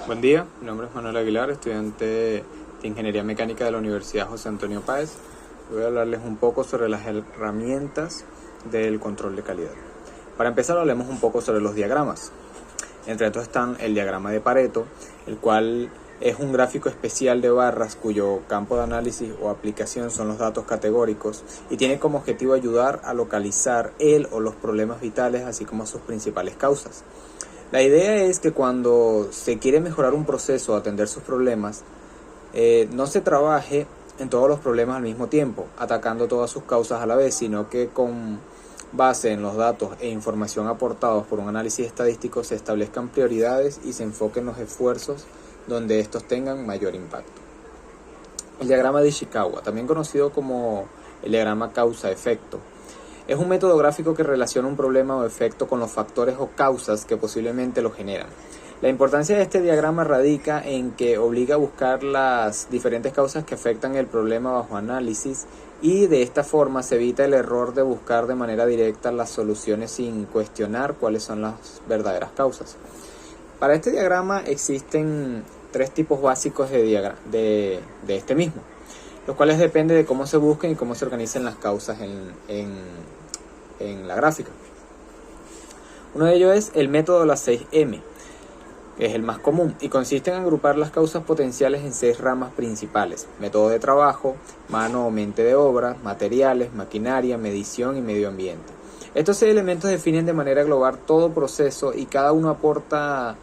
Buen día, mi nombre es Manuel Aguilar, estudiante de Ingeniería Mecánica de la Universidad José Antonio Páez. Voy a hablarles un poco sobre las herramientas del control de calidad. Para empezar, hablemos un poco sobre los diagramas. Entre estos están el diagrama de Pareto, el cual es un gráfico especial de barras cuyo campo de análisis o aplicación son los datos categóricos y tiene como objetivo ayudar a localizar el o los problemas vitales, así como sus principales causas. La idea es que cuando se quiere mejorar un proceso o atender sus problemas, no se trabaje en todos los problemas al mismo tiempo, atacando todas sus causas a la vez, sino que con base en los datos e información aportados por un análisis estadístico se establezcan prioridades y se enfoquen los esfuerzos donde estos tengan mayor impacto. El diagrama de Ishikawa, también conocido como el diagrama causa-efecto, es un método gráfico que relaciona un problema o efecto con los factores o causas que posiblemente lo generan. La importancia de este diagrama radica en que obliga a buscar las diferentes causas que afectan el problema bajo análisis y de esta forma se evita el error de buscar de manera directa las soluciones sin cuestionar cuáles son las verdaderas causas. Para este diagrama existen tres tipos básicos de este mismo, los cuales depende de cómo se busquen y cómo se organicen las causas en la gráfica. Uno de ellos es el método de las 6M, que es el más común y consiste en agrupar las causas potenciales en 6 ramas principales: método de trabajo, mano o mente de obra, materiales, maquinaria, medición y medio ambiente. Estos 6 elementos definen de manera global todo proceso y cada uno aporta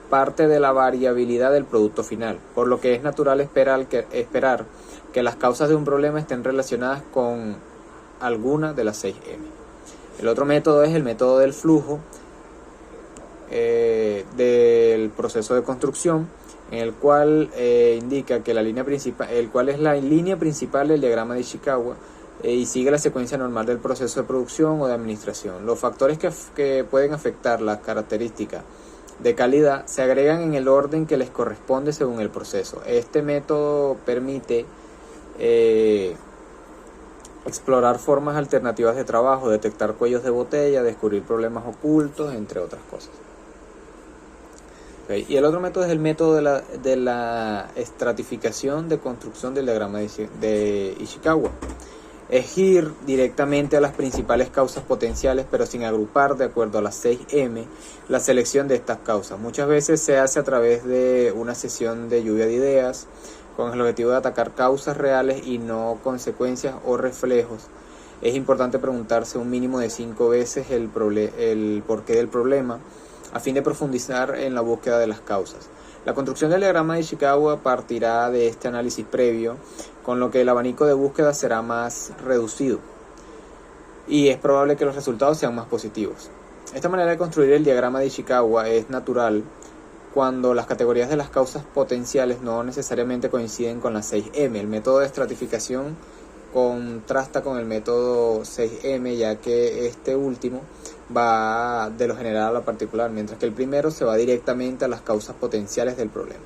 parte de la variabilidad del producto final, por lo que es natural esperar que las causas de un problema estén relacionadas con alguna de las 6M. El otro método es el método del flujo del proceso de construcción, en el cual indica que la línea principal, el cual es la línea principal del diagrama de Ishikawa, y sigue la secuencia normal del proceso de producción o de administración. Los factores que pueden afectar las características de calidad se agregan en el orden que les corresponde según el proceso. Este método permite explorar formas alternativas de trabajo, detectar cuellos de botella, descubrir problemas ocultos, entre otras cosas. Okay. Y el otro método es el método de la estratificación de construcción del diagrama de Ishikawa. Es ir directamente a las principales causas potenciales, pero sin agrupar de acuerdo a las 6M la selección de estas causas. Muchas veces se hace a través de una sesión de lluvia de ideas, con el objetivo de atacar causas reales y no consecuencias o reflejos. Es importante preguntarse un mínimo de 5 veces el porqué del problema, a fin de profundizar en la búsqueda de las causas. La construcción del diagrama de Ishikawa partirá de este análisis previo, con lo que el abanico de búsqueda será más reducido y es probable que los resultados sean más positivos. Esta manera de construir el diagrama de Ishikawa es natural cuando las categorías de las causas potenciales no necesariamente coinciden con las 6M. El método de estratificación contrasta con el método 6M, ya que este último va de lo general a lo particular, mientras que el primero se va directamente a las causas potenciales del problema.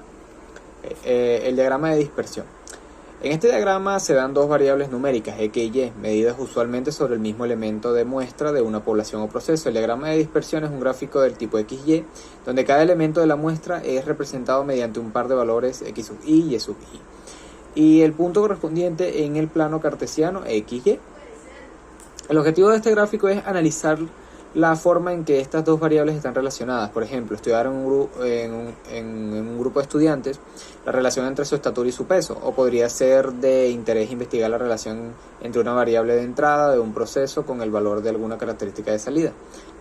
El diagrama de dispersión. En este diagrama se dan dos variables numéricas, X y Y, medidas usualmente sobre el mismo elemento de muestra de una población o proceso. El diagrama de dispersión es un gráfico del tipo XY, donde cada elemento de la muestra es representado mediante un par de valores X sub Y y Y sub Y, y el punto correspondiente en el plano cartesiano XY. El objetivo de este gráfico es analizar la forma en que estas dos variables están relacionadas. Por ejemplo, estudiar en un grupo de estudiantes la relación entre su estatura y su peso, o podría ser de interés investigar la relación entre una variable de entrada de un proceso con el valor de alguna característica de salida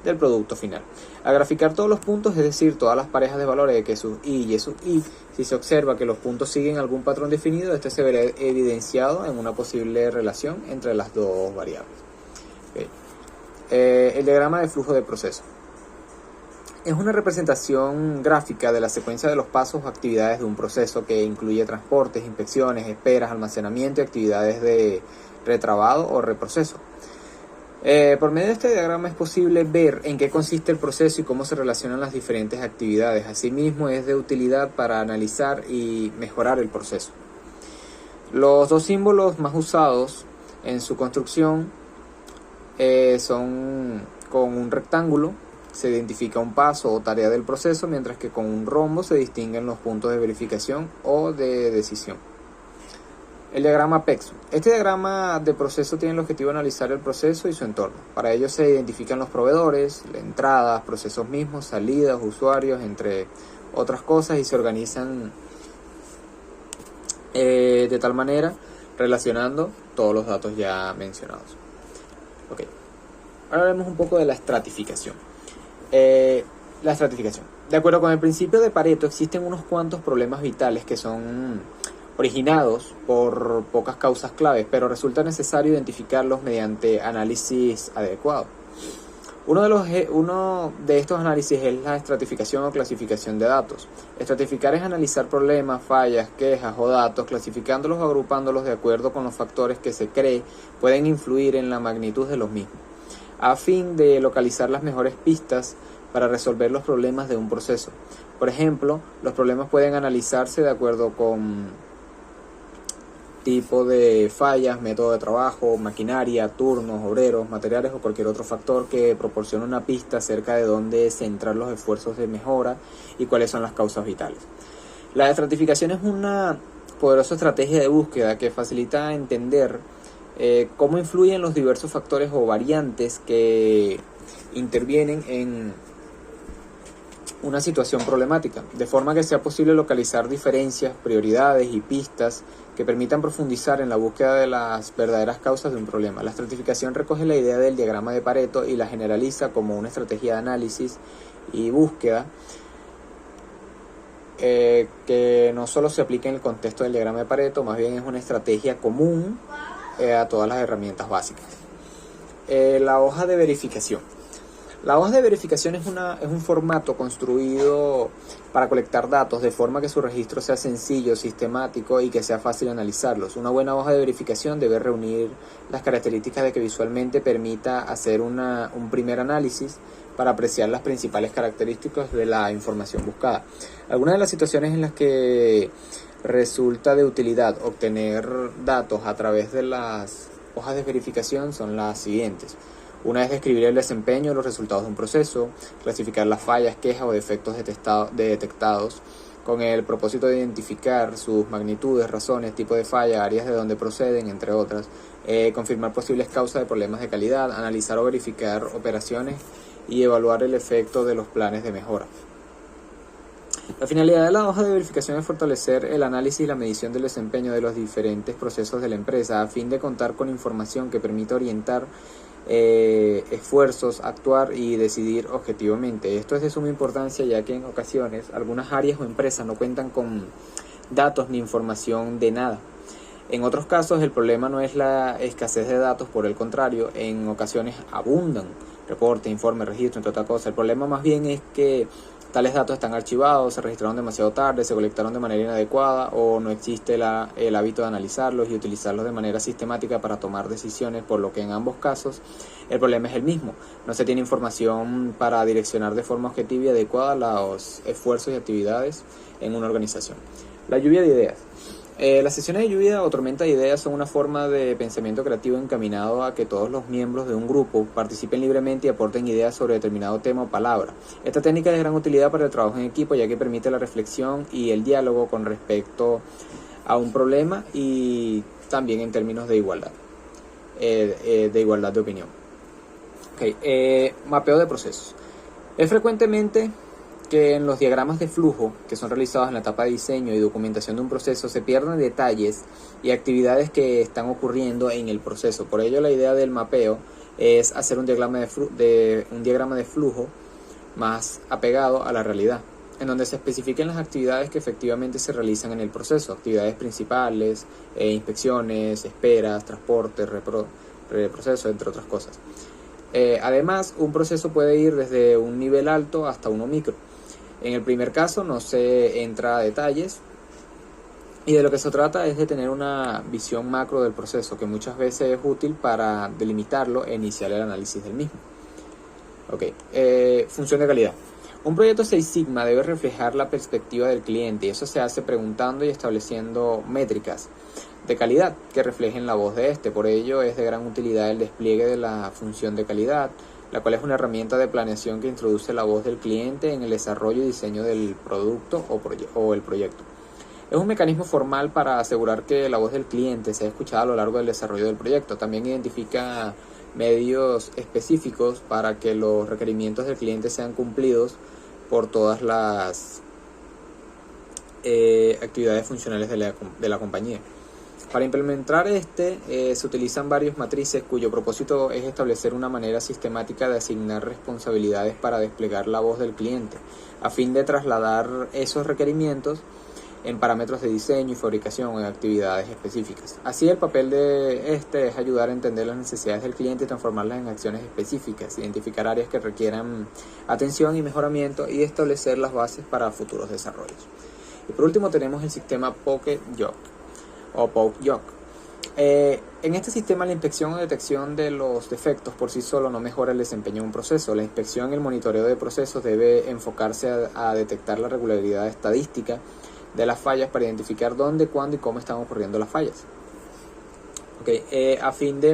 del producto final. Al graficar todos los puntos, es decir, todas las parejas de valores de X sub Y y Y sub Y, si se observa que los puntos siguen algún patrón definido, este se verá evidenciado en una posible relación entre las dos variables. Okay. El diagrama de flujo de proceso es una representación gráfica de la secuencia de los pasos o actividades de un proceso que incluye transportes, inspecciones, esperas, almacenamiento y actividades de retrabado o reproceso. Por medio de este diagrama es posible ver en qué consiste el proceso y cómo se relacionan las diferentes actividades. Asimismo, es de utilidad para analizar y mejorar el proceso. Los dos símbolos más usados en su construcción son con un rectángulo se identifica un paso o tarea del proceso, mientras que con un rombo se distinguen los puntos de verificación o de decisión. El diagrama PEX. Este diagrama de proceso tiene el objetivo de analizar el proceso y su entorno. Para ello se identifican los proveedores, entradas, procesos mismos, salidas, usuarios, entre otras cosas, y se organizan de tal manera relacionando todos los datos ya mencionados. Ok. Ahora hablemos un poco de la estratificación. La estratificación. De acuerdo con el principio de Pareto, existen unos cuantos problemas vitales que son originados por pocas causas claves, pero resulta necesario identificarlos mediante análisis adecuado. Uno de estos análisis es la estratificación o clasificación de datos. Estratificar es analizar problemas, fallas, quejas o datos, clasificándolos o agrupándolos de acuerdo con los factores que se cree pueden influir en la magnitud de los mismos, a fin de localizar las mejores pistas para resolver los problemas de un proceso. Por ejemplo, los problemas pueden analizarse de acuerdo con tipo de fallas, método de trabajo, maquinaria, turnos, obreros, materiales o cualquier otro factor que proporcione una pista acerca de dónde centrar los esfuerzos de mejora y cuáles son las causas vitales. La estratificación es una poderosa estrategia de búsqueda que facilita entender cómo influyen los diversos factores o variantes que intervienen en una situación problemática, de forma que sea posible localizar diferencias, prioridades y pistas que permitan profundizar en la búsqueda de las verdaderas causas de un problema. La estratificación recoge la idea del diagrama de Pareto y la generaliza como una estrategia de análisis y búsqueda que no solo se aplica en el contexto del diagrama de Pareto, más bien es una estrategia común a todas las herramientas básicas. La hoja de verificación. La hoja de verificación es un formato construido para colectar datos de forma que su registro sea sencillo, sistemático y que sea fácil analizarlos. Una buena hoja de verificación debe reunir las características de que visualmente permita hacer un primer análisis para apreciar las principales características de la información buscada. Algunas de las situaciones en las que resulta de utilidad obtener datos a través de las hojas de verificación son las siguientes. Una es describir el desempeño, los resultados de un proceso, clasificar las fallas, quejas o defectos detectados con el propósito de identificar sus magnitudes, razones, tipo de falla, áreas de donde proceden, entre otras, confirmar posibles causas de problemas de calidad, analizar o verificar operaciones y evaluar el efecto de los planes de mejora. La finalidad de la hoja de verificación es fortalecer el análisis y la medición del desempeño de los diferentes procesos de la empresa a fin de contar con información que permita orientar esfuerzos, actuar y decidir objetivamente. Esto es de suma importancia ya que en ocasiones algunas áreas o empresas no cuentan con datos ni información de nada. En otros casos el problema no es la escasez de datos, por el contrario, en ocasiones abundan reportes, informes, registros, entre otras cosas. El problema más bien es que tales datos están archivados, se registraron demasiado tarde, se colectaron de manera inadecuada o no existe el hábito de analizarlos y utilizarlos de manera sistemática para tomar decisiones, por lo que en ambos casos el problema es el mismo. No se tiene información para direccionar de forma objetiva y adecuada los esfuerzos y actividades en una organización. La lluvia de ideas. Las sesiones de lluvia o tormenta de ideas son una forma de pensamiento creativo encaminado a que todos los miembros de un grupo participen libremente y aporten ideas sobre determinado tema o palabra. Esta técnica es de gran utilidad para el trabajo en equipo, ya que permite la reflexión y el diálogo con respecto a un problema y también en términos de igualdad de opinión. Mapeo de procesos. Es frecuentemente que en los diagramas de flujo que son realizados en la etapa de diseño y documentación de un proceso se pierden detalles y actividades que están ocurriendo en el proceso. Por ello la idea del mapeo es hacer un diagrama de flujo más apegado a la realidad, en donde se especifiquen las actividades que efectivamente se realizan en el proceso, actividades principales, inspecciones, esperas, transporte, reproceso, entre otras cosas. Además, un proceso puede ir desde un nivel alto hasta uno micro. En el primer caso no se entra a detalles y de lo que se trata es de tener una visión macro del proceso, que muchas veces es útil para delimitarlo e iniciar el análisis del mismo. Función de calidad. Un proyecto Six Sigma debe reflejar la perspectiva del cliente y eso se hace preguntando y estableciendo métricas de calidad que reflejen la voz de este. Por ello es de gran utilidad el despliegue de la función de calidad, la cual es una herramienta de planeación que introduce la voz del cliente en el desarrollo y diseño del producto o el proyecto. Es un mecanismo formal para asegurar que la voz del cliente sea escuchada a lo largo del desarrollo del proyecto. También identifica medios específicos para que los requerimientos del cliente sean cumplidos por todas las actividades funcionales de la compañía. Para implementar se utilizan varios matrices cuyo propósito es establecer una manera sistemática de asignar responsabilidades para desplegar la voz del cliente, a fin de trasladar esos requerimientos en parámetros de diseño y fabricación o en actividades específicas. Así, el papel de es ayudar a entender las necesidades del cliente y transformarlas en acciones específicas, identificar áreas que requieran atención y mejoramiento y establecer las bases para futuros desarrollos. Y por último tenemos el sistema PokeJob o PokeJob. En este sistema, la inspección o detección de los defectos por sí solo no mejora el desempeño de un proceso. La inspección y el monitoreo de procesos debe enfocarse a detectar la regularidad estadística de las fallas para identificar dónde, cuándo y cómo están ocurriendo las fallas. A fin de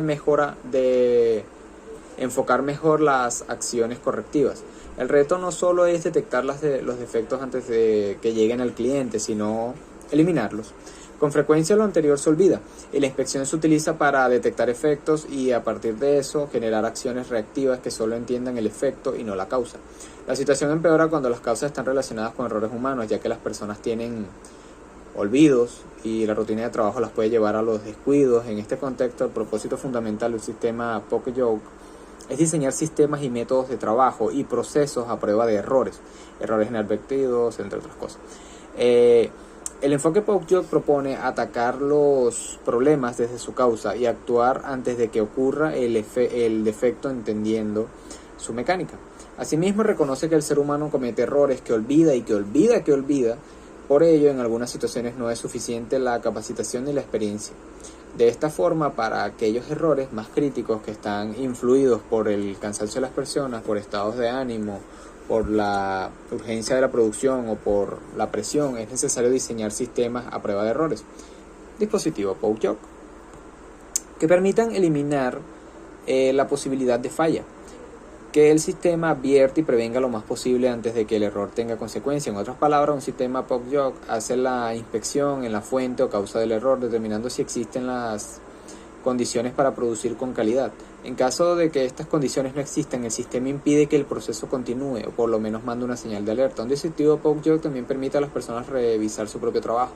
enfocar mejor las acciones correctivas. El reto no solo es detectar los defectos antes de que lleguen al cliente, sino eliminarlos. Con frecuencia lo anterior se olvida y la inspección se utiliza para detectar efectos y a partir de eso generar acciones reactivas que solo entiendan el efecto y no la causa. La situación empeora cuando las causas están relacionadas con errores humanos, ya que las personas tienen olvidos y la rutina de trabajo las puede llevar a los descuidos. En este contexto, el propósito fundamental del sistema PokeJob es diseñar sistemas y métodos de trabajo y procesos a prueba de errores inadvertidos, entre otras cosas. El enfoque PokeJob propone atacar los problemas desde su causa y actuar antes de que ocurra el defecto, entendiendo su mecánica. Asimismo, reconoce que el ser humano comete errores, que olvida y que olvida. Por ello, en algunas situaciones no es suficiente la capacitación ni la experiencia. De esta forma, para aquellos errores más críticos que están influidos por el cansancio de las personas, por estados de ánimo, por la urgencia de la producción o por la presión, es necesario diseñar sistemas a prueba de errores. Dispositivo PokeJob que permitan eliminar la posibilidad de falla, que el sistema advierte y prevenga lo más posible antes de que el error tenga consecuencia. En otras palabras, un sistema PokeJob hace la inspección en la fuente o causa del error, determinando si existen las condiciones para producir con calidad. En caso de que estas condiciones no existan, el sistema impide que el proceso continúe o por lo menos manda una señal de alerta. Un dispositivo PokeJob también permite a las personas revisar su propio trabajo.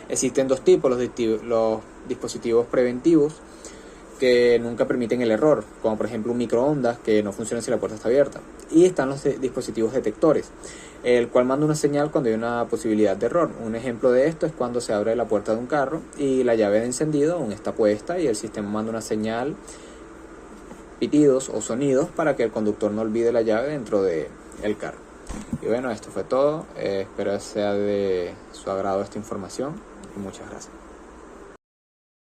Existen dos tipos: los dispositivos preventivos, que nunca permiten el error, como por ejemplo un microondas que no funciona si la puerta está abierta, y están los dispositivos detectores, el cual manda una señal cuando hay una posibilidad de error. Un ejemplo de esto es cuando se abre la puerta de un carro y la llave de encendido aún está puesta y el sistema manda una señal, pitidos o sonidos para que el conductor no olvide la llave dentro del carro. Y bueno, esto fue todo. Espero sea de su agrado esta información y muchas gracias.